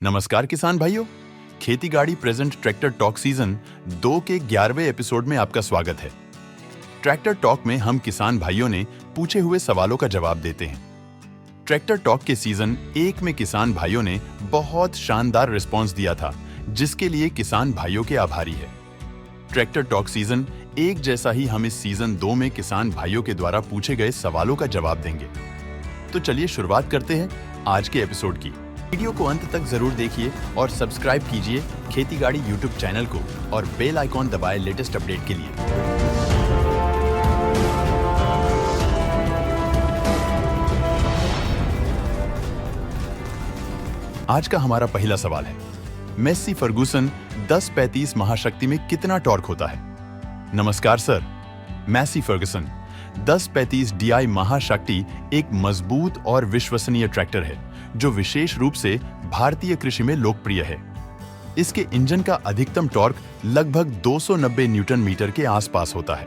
नमस्कार किसान भाइयों, खेती गाड़ी प्रेजेंट ट्रैक्टर टॉक सीजन 2 के 11वें एपिसोड में आपका स्वागत है। ट्रैक्टर टॉक में हम किसान भाइयों ने पूछे हुए सवालों का जवाब देते हैं। ट्रैक्टर टॉक के सीजन 1 में किसान भाइयों ने बहुत शानदार रिस्पॉन्स दिया था, जिसके लिए किसान भाइयों के आभारी है। ट्रैक्टर टॉक सीजन 1 जैसा ही हम इस सीजन 2 में किसान भाइयों के द्वारा पूछे गए सवालों का जवाब देंगे। तो चलिए शुरुआत करते हैं आज के एपिसोड की। वीडियो को अंत तक जरूर देखिए और सब्सक्राइब कीजिए खेती गाड़ी यूट्यूब चैनल को और बेल आइकॉन दबाएं लेटेस्ट अपडेट के लिए। आज का हमारा पहला सवाल है, मेस्सी फर्गुसन 1035 महाशक्ति में कितना टॉर्क होता है? नमस्कार सर, मेस्सी फर्गुसन 1035 DI महाशक्ति एक मजबूत और विश्वसनीय ट्रैक्टर है जो विशेष रूप से भारतीय कृषि में लोकप्रिय है। इसके इंजन का अधिकतम टॉर्क लगभग 290 न्यूटन मीटर के आसपास होता है।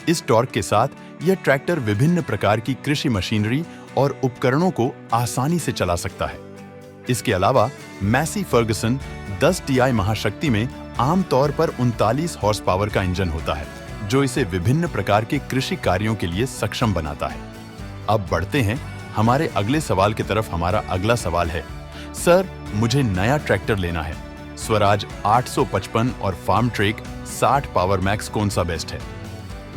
इस टॉर्क के साथ यह ट्रैक्टर विभिन्न प्रकार की कृषि मशीनरी और उपकरणों को आसानी से चला सकता है। इसके अलावा मेस्सी फर्गुसन 10 DI महाशक्ति में आमतौर पर 39 हॉर्स पावर का इंजन होता है, जो इसे विभिन्न प्रकार के कृषि कार्यों के लिए सक्षम बनाता है। अब बढ़ते हैं हमारे अगले सवाल की तरफ। हमारा अगला सवाल है, सर मुझे नया ट्रैक्टर लेना है, स्वराज 855 और फार्म ट्रेक 60 पावर मैक्स कौन सा बेस्ट है?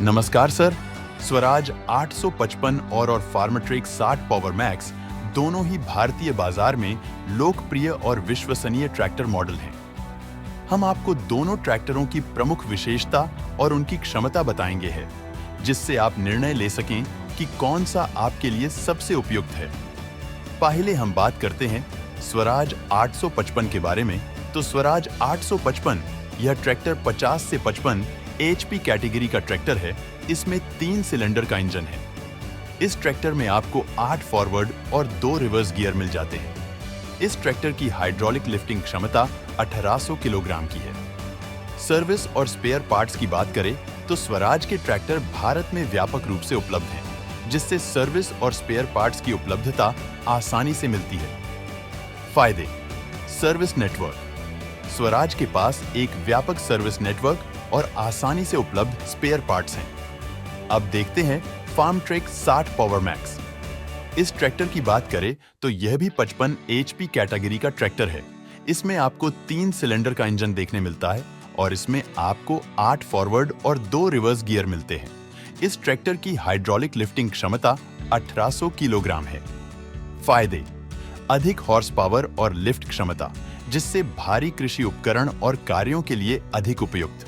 नमस्कार सर, स्वराज 855 और फार्म ट्रेक 60 पावर मैक्स दोनों ही भारतीय बाजार में लोकप्रिय और विश्वसनीय ट्रैक्टर मॉडल हैं। हम आपको दोनों ट्रैक्टरों की प्रमुख विशेषता और उनकी क्षमता बताएंगे हैं, जिससे आप निर्णय ले सकें कि कौन सा आपके लिए सबसे उपयुक्त है। पहले हम बात करते हैं स्वराज 855 के बारे में। तो स्वराज 855 यह ट्रैक्टर 50 से 55 HP कैटेगरी का ट्रैक्टर है। इसमें 3 सिलेंडर का इंजन है। इस ट्रैक्टर में आपको 8 फॉरवर्ड और 2 रिवर्स गियर मिल जाते हैं। इस ट्रैक्टर की हाइड्रोलिक लिफ्टिंग क्षमता 1800 किलोग्राम की है। सर्विस और स्पेयर पार्ट्स की बात करें तो स्वराज के ट्रैक्टर भारत में व्यापक रूप से उपलब्ध हैं, जिससे सर्विस और स्पेयर पार्ट्स की उपलब्धता आसानी से मिलती है। फायदे: सर्विस नेटवर्क। स्वराज के पास एक व्यापक सर्विस नेटवर्क और आसानी से उपलब्ध स्पेयर पार्ट्स हैं। अब देखते हैं फार्म ट्रेक 60 पावर मैक्स। इस ट्रैक्टर की बात करें तो यह भी 55 HP कैटेगरी का ट्रैक्टर है। इसमें आपको 3 सिलेंडर का इंजन देखने मिलता है और इसमें आपको 8 फॉरवर्ड और 2 रिवर्स गियर मिलते हैं। इस ट्रैक्टर की हाइड्रोलिक लिफ्टिंग क्षमता 1800 किलोग्राम है। फायदे: अधिक हॉर्स पावर और लिफ्ट क्षमता, जिससे भारी कृषि उपकरण और कार्यों के लिए अधिक उपयुक्त।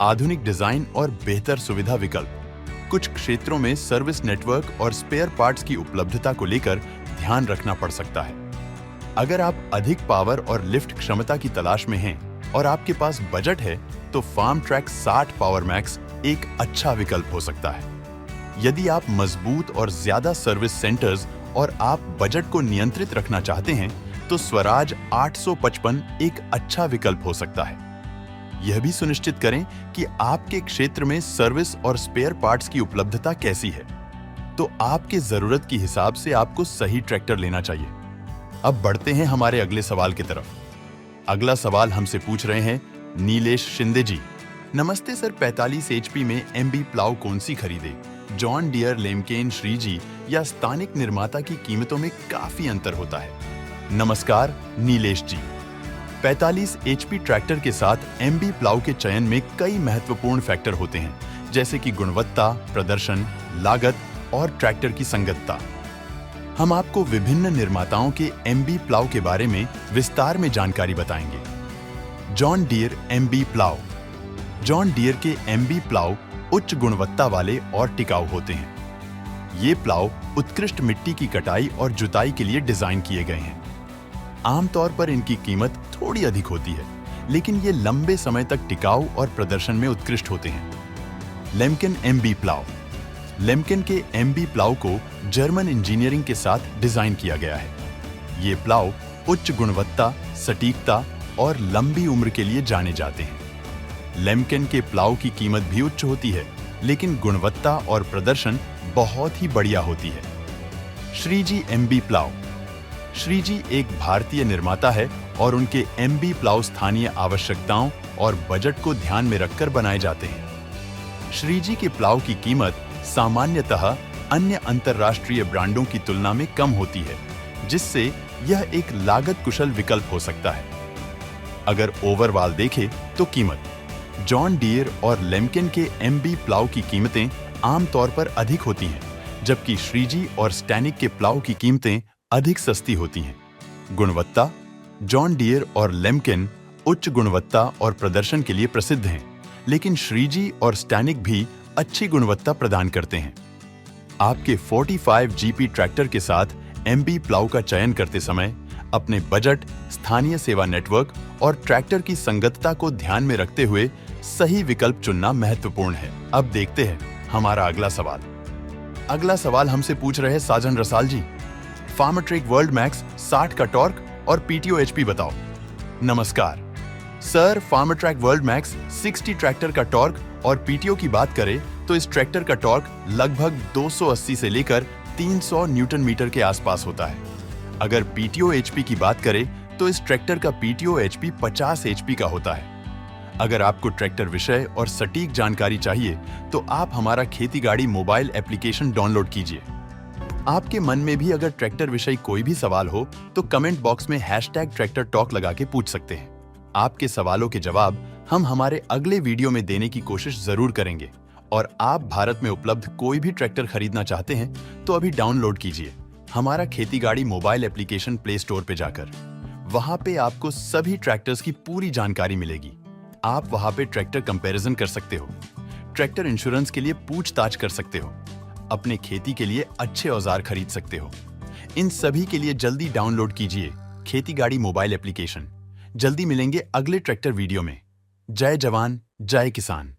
आधुनिक डिजाइन और बेहतर सुविधा विकल्प। कुछ क्षेत्रों में सर्विस नेटवर्क और स्पेयर पार्ट्स की उपलब्धता को लेकर ध्यान रखना पड़ सकता है। अगर आप अधिक पावर और लिफ्ट क्षमता की तलाश में हैं और आपके पास बजट है, तो फार्म ट्रैक 60 पावर मैक्स एक अच्छा विकल्प हो सकता है। यदि आप मजबूत और ज्यादा सर्विस सेंटर्स और आप बजट को नियंत्रित रखना चाहते हैं, तो स्वराज 855 एक अच्छा विकल्प हो सकता है। यह भी सुनिश्चित करें कि आपके क्षेत्र में सर्विस और स्पेयर पार्ट्स की उपलब्धता कैसी है, तो आपके जरूरत की हिसाब से आपको सही ट्रैक्टर लेना चाहिए। अब बढ़ते हैं हमारे अगले सवाल की तरफ। अगला सवाल हमसे पूछ रहे हैं नीलेश शिंदे जी। नमस्ते सर, 45 HP में MB प्लाउ कौन सी खरीदे? जॉन डियर, लेमकेन, श्रीजी या स्थानिक निर्माता की कीमतों में काफी अंतर होता है। नमस्कार नीलेश जी, 45 HP ट्रैक्टर के साथ MB प्लाउ के चयन में कई महत्वपूर्ण फैक्टर होते हैं, जैसे कि गुणवत्ता, प्रदर्शन, लागत और ट्रैक्टर की संगतता। हम आपको विभिन्न निर्माताओं के MB प्लाउ के बारे में विस्तार में जानकारी बताएंगे। John Deere MB plough. John Deere के MB प्लाउ उच्च गुणवत्ता वाले और टिकाऊ होते हैं। ये प्लाउ उत्कृष्ट मिट्टी की कटाई और जुताई के लिए डिजाइन किए गए हैं। आमतौर पर इनकी कीमत थोड़ी अधिक होती है, लेकिन ये लंबे समय तक टिकाऊ और प्रदर्शन में उत्कृष्ट होते हैं। लेमकेन MB प्लाउ। लेमकेन के MB प्लाउ को जर्मन इंजीनियरिंग के साथ डिजाइन किया गया है। ये प्लाउ उच्च गुणवत्ता, सटीकता और लंबी उम्र के लिए जाने जाते हैं। लेमकेन के प्लाउ की कीमत भी उच्च होती है, लेकिन गुणवत्ता और प्रदर्शन बहुत ही बढ़िया होती है। Shriji MB plough. श्रीजी एक भारतीय निर्माता है और उनके एमबी प्लाउ स्थानीय आवश्यकताओं और बजट को ध्यान में रखकर बनाए जाते हैं। श्रीजी के प्लाउ की कीमत सामान्यतः अन्य अंतर्राष्ट्रीय ब्रांडों की तुलना में कम होती है, जिससे यह एक लागत कुशल विकल्प हो सकता है। अगर ओवरऑल देखें तो कीमत जॉन डीयर और लेम्किन के एमबी प्लाउ की कीमतें आमतौर पर अधिक होती हैं, जबकि श्रीजी और स्टैनिक के प्लाउ की कीमतें अधिक सस्ती होती हैं। गुणवत्ता जॉन डीयर और लेम्किन उच्च गुणवत्ता और प्रदर्शन के लिए प्रसिद्ध हैं, लेकिन श्रीजी और स्टैनिक भी अच्छी गुणवत्ता प्रदान करते हैं। आपके 45 जीपी ट्रैक्टर के साथ एमबी प्लाउ का चयन करते समय अपने बजट, स्थानीय सेवा नेटवर्क और ट्रैक्टर की संगतता को ध्यान में रखते हुए सही विकल्प चुनना महत्वपूर्ण है। अब देखते हैं हमारा अगला सवाल। अगला सवाल हमसे पूछ रहे साजन रसाल जी, फार्मट्रेक वर्ल्ड मैक्स 60 का टॉर्क और पीटीओ एचपी बताओ। नमस्कार sir, Farmtrac world max 60 tractor का टॉर्क और पीटीओ की बात करें तो इस ट्रैक्टर का टॉर्क लगभग 280 से लेकर 300 न्यूटन मीटर के आसपास होता है। अगर पीटीओ एचपी की बात करें तो इस ट्रैक्टर का पीटीओ एचपी 50 एचपी का होता है। अगर आपको ट्रैक्टर विषय और सटीक जानकारी चाहिए तो आप हमारा खेती गाड़ी मोबाइल एप्लीकेशन डाउनलोड कीजिए। आपके मन में भी अगर ट्रैक्टर विषय कोई भी सवाल हो तो कमेंट बॉक्स में #ट्रैक्टर टॉक लगा के पूछ सकते हैं। आपके सवालों के जवाब हम हमारे अगले वीडियो में देने की कोशिश जरूर करेंगे। और आप भारत में उपलब्ध कोई भी ट्रैक्टर खरीदना चाहते हैं तो अभी डाउनलोड कीजिए हमारा खेती गाड़ी मोबाइल एप्लीकेशन प्ले स्टोर पे जाकर। वहां पे आपको सभी ट्रैक्टर्स की पूरी जानकारी मिलेगी। आप वहां पे ट्रैक्टर कंपैरिजन कर सकते हो, ट्रैक्टर इंश्योरेंस के लिए पूछताछ कर सकते हो, अपने खेती के लिए अच्छे औजार खरीद सकते हो। इन सभी के लिए जल्दी डाउनलोड कीजिए खेती गाड़ी मोबाइल एप्लीकेशन। जल्दी मिलेंगे अगले ट्रैक्टर वीडियो में। जय जवान, जय किसान।